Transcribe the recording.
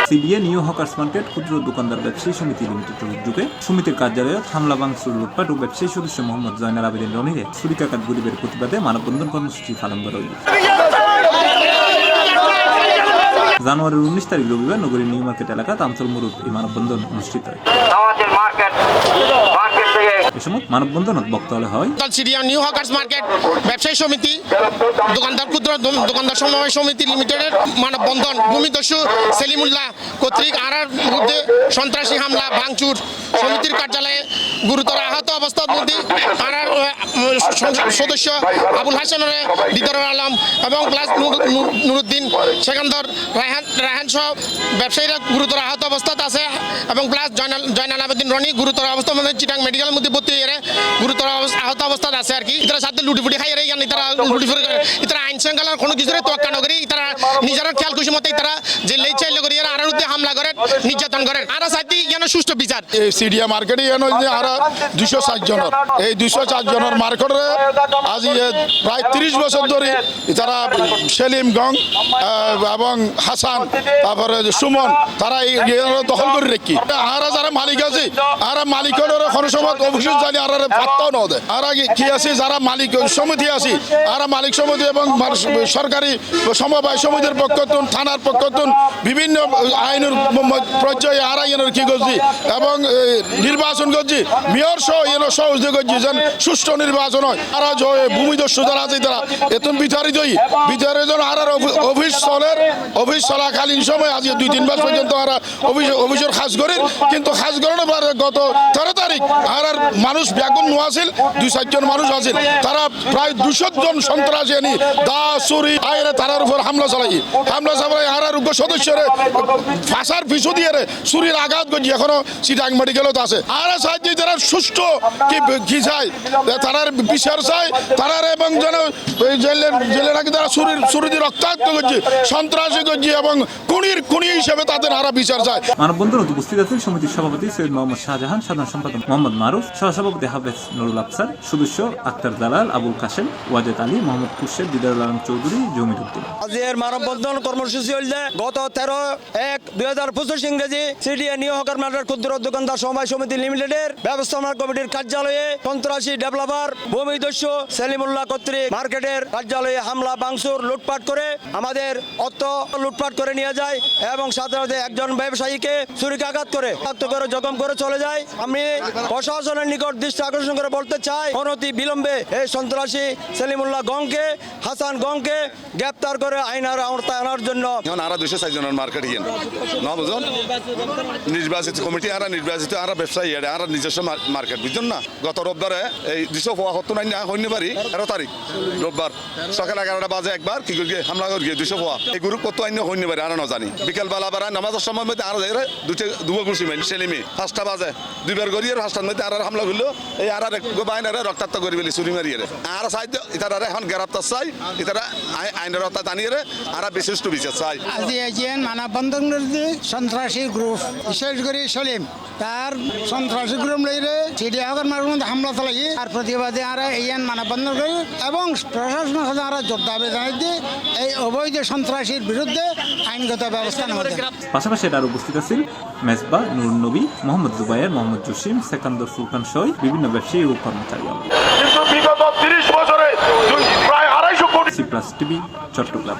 CDA new hawkers market ক্ষুদ্র দোকানদার ব্যবসায়ী সমিতি লিমিটেডের উদ্যোগে সমিতির কার্যালয়ে হামলা ভাঙচুর লুটপাট ও ব্যবসায়ী সদস্য মোহাম্মদ জয়নাল আবেদিন রনিরে ছুরিকাঘাত গরিবের প্রতিবাদে মানববন্ধন কর্মসূচি পালন করা হয়েছে। জানুয়ারির 19 তারিখ রবিবার নগরীর নিউ মার্কেট এলাকা তামসল মুরুদ এই মানববন্ধন অনুষ্ঠিত হয়। এ সময় মানববন্ধনত বক্তব্য হয় সিডিএ নিউ হকার্স মার্কেট ব্যবসায়ী সমিতি দোকানদার ক্ষুদ্র দোকানদার সমবায় সমিতি লিমিটেডের মানববন্ধন ভূমিদস্যু সেলিমুল্লাহ কর্তৃক আরার মধ্যে সন্ত্রাসী হামলা ভাঙচুর সমিতির কার্যালয়ে গুরুতর আহত অবস্থার মধ্যে আরার সদস্য আবুল হাসানের দিদারুল আলম এবং প্লাস নুরুদ্দিন সেকান্দর রায়হান সহ ব্যবসায়ীরা গুরুতর আহত অবস্থাতে আছে এবং প্লাস জয়নাল আবেদিন রনি গুরুতর অবস্থার মধ্যে চিটাং মেডিকেলের মধ্যে ভর্তি হয়ে গুরুতর আহত অবস্থাতে আছে আর কি। তারা সাথে লুটিফুটি খাই এখানে তারা লুটিফুটি তারা আইন শৃঙ্খলার কোনো কিছুরে তোয়াক্কা নকরি তারা নিজের খেয়াল খুশি মতেই তারা যে লেই চাইলে করি আর উদ্দে হামলা করে নির্যাতন করে আর সাথে যেন সুষ্ঠু বিচার। এই সিডিএ মার্কেটে আর 260 জনের এই 204 জনের মার্কেটে আজ প্রায় 30 বছর ধরে তারা সেলিম গং এবং হাসান তারপরে সুমন তারা এই দখল করে রেখি আর যারা মালিক আছে আর মালিকের কোনো সময় অফিস জানি আর পাত্তাও না দেয় আর কি আছে যারা মালিক সমিতি আছে আর মালিক সমিতি এবং সরকারি সমবায় সমিতির পক্ষতুন থানার পক্ষতুন বিভিন্ন আইনের পর্যায়ে আর আইনের কি করছি এবং নির্বাচন করছি মেয়র সহ এনে সহযোগ করছি যেন সুষ্ঠু নির্বাচন হয় আর ভূমিদস্যু যারা আছে তারা এতন বিতাড়িত আর অফিস চলাকালীন সময় আজকে 2-3 মাস পর্যন্ত আর অফিসের খাস করেন কিন্তু খাস করানোর পরে গত 13 তারিখ আর মানুষ ব্যাগুন নোয়াছিল 2-4 জন মানুষ আছে তারা প্রায় 200 জন সন্ত্রাসী আনি দা চুরি আইরে তারার উপর হামলা চালাই আর উগ্র সদস্যরে ফাঁসার পিছু দিয়ে চুরির আঘাত করছি এখনো চিটাং মেডিকেলত আছে আর সাহায্য যারা সুষ্ঠু কি চাই তারার বিচার চাই তারার এবং যেন জেলে নাকি তারা চুরি দিয়ে রক্তাক্ত করছে সন্ত্রাসী করছে এবং খুনি হিসেবে তাদের আরা বিচার চায়। মানববন্ধনে উপস্থিত আছেন সমিতির সভাপতি সৈয়দ মোহাম্মদ শাহজাহান, সাধারণ সম্পাদক মোহাম্মদ মারুফ, সহসভাপতি হাফেজ নুরুল আফসার, সদস্য আক্তার জালাল, আবুল কাশেম, ওয়াজেদ আলী, মোহাম্মদ খুরশেদ, দিদারুল আলম চৌধুরী, জমির উদ্দিন। আজকের মানববন্ধন কর্মসূচি হইলে গত 13/1/2025 ইংরেজি সিডিএ নিউ হকার মার্কেট ক্ষুদ্র দোকানদার সমবায় সমিতি লিমিটেডের ব্যবস্থাপনা কমিটির কার্যালয়ে সন্ত্রাসী ডেভেলপার ভূমিদস্যু সেলিমুল্লাহ কর্তৃক মার্কেটের কার্যালয়ে হামলা ভাঙচুর লুটপাট করে আমাদের অর্থ লুটপাট করে নিয়ে যায় এবং সাথে সাথে একজন ব্যবসায়ীকে ছুরিকাঘাত করে জখম করে চলে যায়। আমি প্রশাসনের নিকট দৃষ্টি আকর্ষণ করে বলতে চাই অনতি বিলম্বে এই সন্ত্রাসী সেলিমুল্লাহ গংকে হাসান গংকে গ্রেপ্তার করে আইনের আওতায় আনার জন্য। এখন আর 260 জনের মার্কেট ইয়েন না বুঝুন নির্বাচিত কমিটি আর নির্বাচিত আর ব্যবসায়ী আর নিজস্ব মার্কেট বুঝুন না। গত রোববারে এই 270 নাই না হইনি পারি 13 তারিখ রোববার সকাল 11টা বাজে একবার কি করি হামলা করি 200 এই গ্রুপ কত আইন হইনি পারি আর না জানি বিকেল বেলা বেলা নামাজের সময় মধ্যে আর দুটো গুছি মাইল সেলিমি 5টা বাজে দুইবার গড়িয়ে 5টার মধ্যে আর হামলা করলো এই আর বাইনারে রক্তাক্ত করি বলি চুরি মারিয়ে আর সাহায্য ইতারা এখন গ্রেপ্তার চাই ইতারা আইনের রক্তা টানিয়ে আর বিশিষ্ট বিচার চাই। আজি এজিএন মানববন্ধন সন্ত্রাসী গ্রুপ বিশেষ করে সলিম তার সন্ত্রাসী গ্রুপ লইরে সিডিএ হকার মার্কেট হামলা চালাই আর প্রতিবাদে আর এইয়ান মানববন্ধন করি এবং প্রশাসনের সাথে আর জোর দাবি জানাই দিয়ে এই অবৈধ সন্ত্রাসীর বিরুদ্ধে আইনগত ব্যবস্থা নেওয়া। পাশাপাশি এটার উপস্থিত আছেন মেজবা, নুরুন নবী, মোহাম্মদ জুবায়ের, মোহাম্মদ জসিম, সেকান্দর ফুরকান সহ বিভিন্ন ব্যবসায়ী ও কর্মচারী। বিগত 30 বছরে প্রায় 250 কোটি। C plus TV, Chittagong.